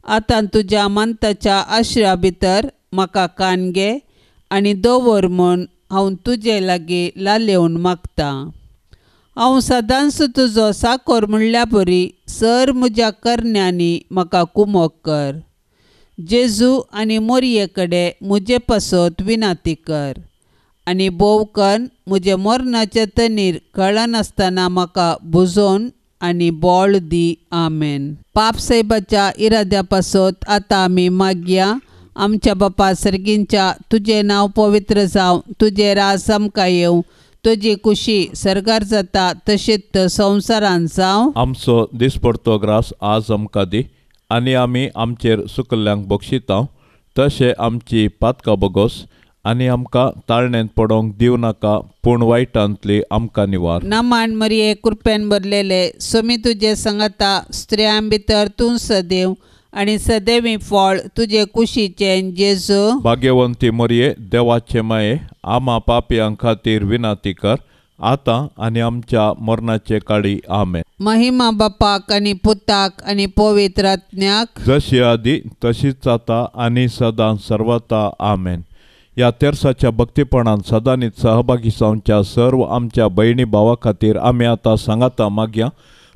आतां तुज्या मंताच्या आश्र्या भितर म्हाका कान घे आनी दवर म्हूण हांव तुजे लागीं लालेवन मागतां. हांव सदांच तुजो साकोर म्हणल्या बरी सर म्हज्या करण्यांनी म्हाका कुमोग कर. जेजू आनी मोरये कडेन म्हजे पासत विनाती कर आनी बोवकन म्हजे मरणाचे तनीर कळनासतना म्हाका बुजोवन आनी बोळ दी. आमेन. पाप साहेबाच्या इराद्या पासत आतां आमी मागया. आमच्या बापा सर्गींच्या तुजें नांव पवित्र जावं, तुजें राज आमकां येवं, तुजी कुशी सरगार जाता तशीच संवसारांत जावं. आमचो दिसपडतो ग्रास आज आमकां दी आनी आमी आमचेर सुकल्ल्यांक बक्षिता तशें आमची पातकां बोगोस आनी आमकां ताळणेंत पडोंक दिव नाका पूण वायटांतली आमकां निवार. नमान मरिये कृपेन भरलेले सोमी तुजे सांगाता स्त्रियां भितर तूं सदैव आनी सदैवी फळ तुजे कुशीचें जेजू. भाग्यवंती मरिये देवाचे माये आमा पापयां खातीर विनाती कर आतां आनी आमच्या मरणाचे काळी. आमेन. महिमा बापाक आनी पुताक आनी पवित्र आत्म्याक जशी आदी तशीच आता आनी सदां सर्वता. आमेन. ह्या तेर्साच्या भक्तीपणान सदांच सहभागी जावच्या सर्व आमच्या भयणी भावा खातीर आमी आतां सांगाता मागया.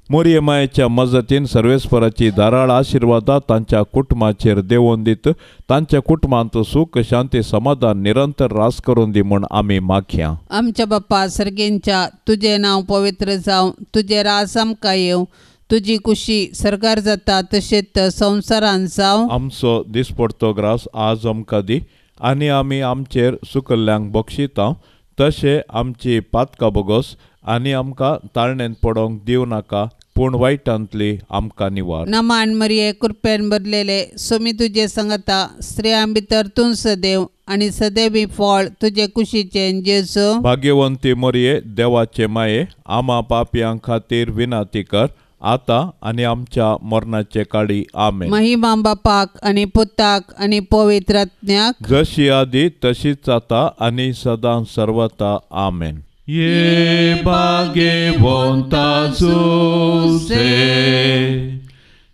मोरये मायेच्या मजतीन सर्वेस्पराची धाराळ आशिर्वादा तांच्या कुटुंबाचेर देवोन दीत तांच्या कुटुंबांत सुख शांती समाधान निरंतर रास करून दी म्हूण आमी मागया. आमच्या बापा सर्गेंच्या तुजें नांव पवित्र जावं, तुजें राज आमकां येवं, तुजी कुशी सरगार जाता तशेंच संवसारांत जावं. आमचो दिसपडतो ग्रास आज आमकां दी आनी आमी आमचेर सुकल्ल्यांक बक्षिता तशें आमची पातकां बोगोस आनी आमकां ताळणेंत पडोंक दिव नाका पूण वायटांतली आमकां निवार. नमान मरिये कृपेन भरलेले सोमी तुजे सांगाता स्त्रियां भितर तूं सदैव आनी सदैवी फळ तुजे कुशीचें जेजू. भाग्यवंती मरिये देवाचे माये आमा पापयां खातीर विनाती कर आतां आनी आमच्या मरणाचे काळी. आमेन. महिमा बापाक आनी पुताक आनी पवित्र आत्म्याक जशी आदी तशीच आता आनी सदां सर्वता. आमेन. ये भाग्यवंता जुसे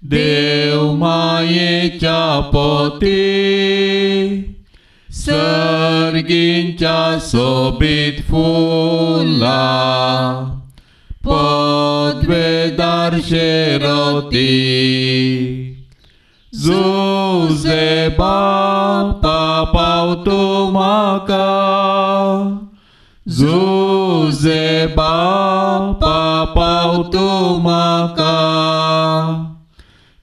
देव मायेच्या पोती सर्गींच्या सोबीत फुला पदवेदार शेरोती जुसे बापा पावतो म्हाका जुसे बापा पावतो म्हाका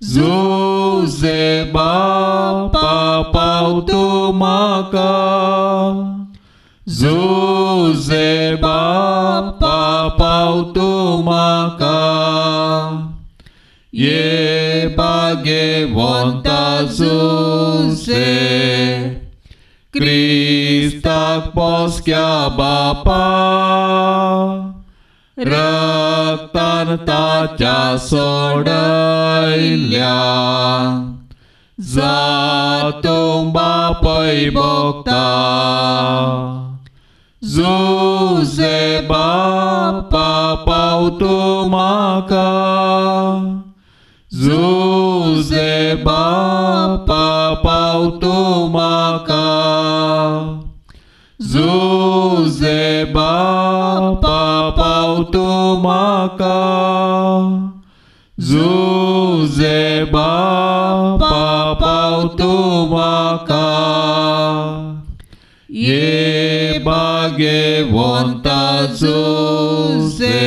जुसे बापा पावतो म्हाका जुसे बापा पावतो म्हाका ये भाग्यवंता जुसे क्रिस्ताक पोसक्या बापा रक्तान ताच्या सोडयल्या जातो बापय भोगता जुसे बापा पावतो म्हाका जुसे बापा पावतो म्हाका जुसे बापा पावतो म्हाका जुसे बापा पावतो म्हाका ये भाग्यवंता जुसे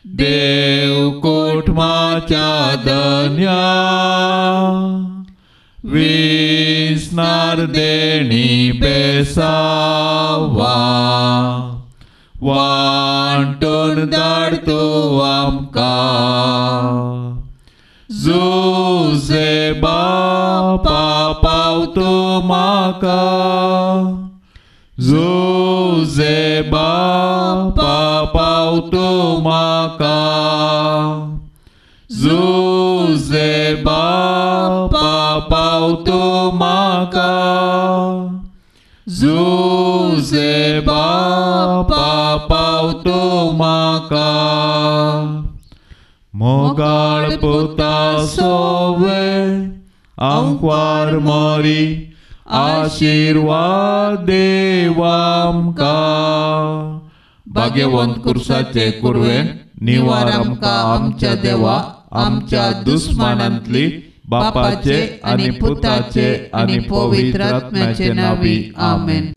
देव कुटुंबाच्या धन्या विस्नार देणी बेसावा वांटून धाड तूं आमकां. जोसेबा पाव तूं म्हाका. जोसेबा पाव तूं म्हाका. जोसेबा पाव तूं म्हाका. जोसेबा पाव तूं म्हाका. मोगाळ पुता सोवे आमकां मोरी आशीर्वाद देव आमकां. भाग्यवंत कुर्साचे कुरवेन निवार आमकां आमच्या देवा आमच्या दुस्मानांतली बापाचे आनी पुताचे आनी पवित्र आत्म्याचे नांवी. आमेन.